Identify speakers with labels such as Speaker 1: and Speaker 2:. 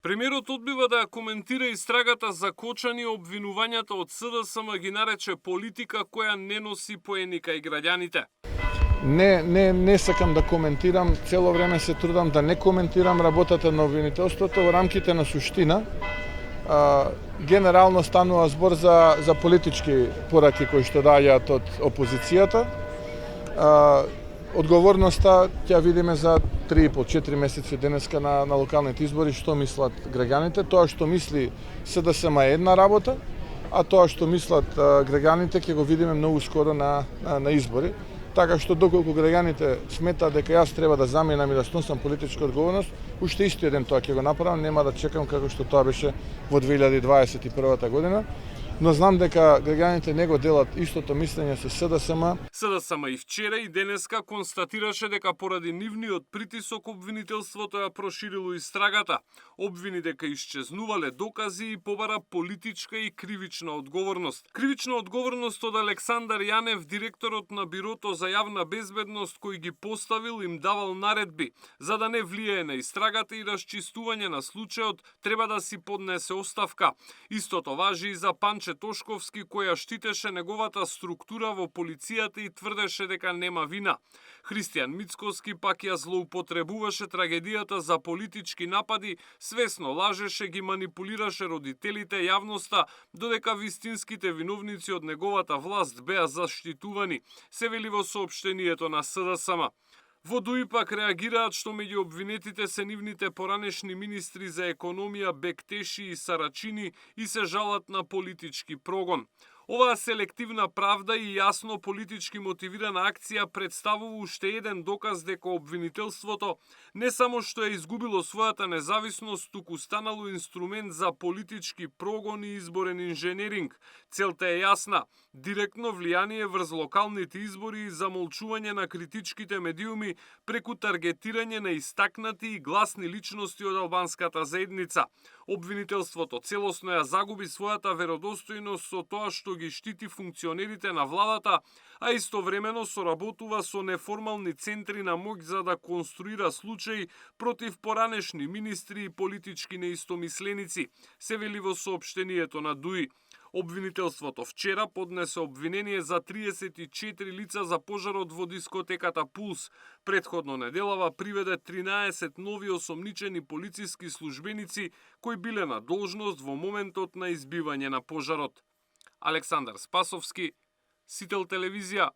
Speaker 1: Премиерот одбива да ја коментира истрагата за Кочани, обвинувањата од СДСМ ги нарече политика која не носи поеника и граѓаните.
Speaker 2: Не сакам да коментирам, цело време се трудам да не коментирам работата на обвинителството во рамките на суштина. Генерално станува збор за политички пораки кои што доаѓаат од опозицијата. Одговорноста ќе видиме за 3,5-4 месеци денеска на локалните избори што мислат граѓаните. Тоа што мисли СДСМ е една работа, а тоа што мислат граѓаните ќе го видиме многу скоро на избори. Така што доколку граѓаните сметаат дека јас треба да заменам и да сносам политичка одговорност, уште истиот ден тоа ќе го направам, нема да чекам како што тоа беше во 2021 година. Но знам дека граѓаните не го делат истото мислење со СДСМ.
Speaker 1: СДСМ и вчера и денеска констатираше дека поради нивниот притисок обвинителството ја проширило истрагата. Обвини дека исчезнувале докази и побара политичка и кривична одговорност. Кривична одговорност од Александар Јанев, директорот на Бирото за јавна безбедност, кој ги поставил, им давал наредби. За да не влијае на истрагата и расчистување на случајот, треба да си поднесе оставка. Истото важи и за Панче Тошковски, која штитеше неговата структура во полицијата и тврдеше дека нема вина. Христијан Мицкоски пак ја злоупотребуваше трагедијата за политички напади, свесно лажеше, ги манипулираше родителите, јавноста, додека вистинските виновници од неговата власт беа заштитувани, се вели во соопштението на СДСМ. Во ДУИ пак реагираат што меѓу обвинетите се нивните поранешни министри за економија Бектеши и Сарачини и се жалат на политички прогон. Оваа селективна правда и јасно политички мотивирана акција представува уште еден доказ дека обвинителството не само што е изгубило својата независност, туку станало инструмент за политички прогон и изборен инженеринг. Целта е јасна – директно влијание врз локалните избори и замолчување на критичките медиуми преку таргетирање на истакнати и гласни личности од албанската заедница. Обвинителството целосно ја загуби својата веродостојност со тоа што ги штити функционерите на владата, а истовремено соработува со неформални центри на моќ за да конструира случаи против поранешни министри и политички неистомисленици, се вели во соопштението на ДУИ. Обвинителството вчера поднесе обвинение за 34 лица за пожарот во дискотеката Пулс. Претходно неделава приведе 13 нови осомничени полициски службеници кои биле на должност во моментот на избивање на пожарот. Александар Спасовски, Сител телевизија.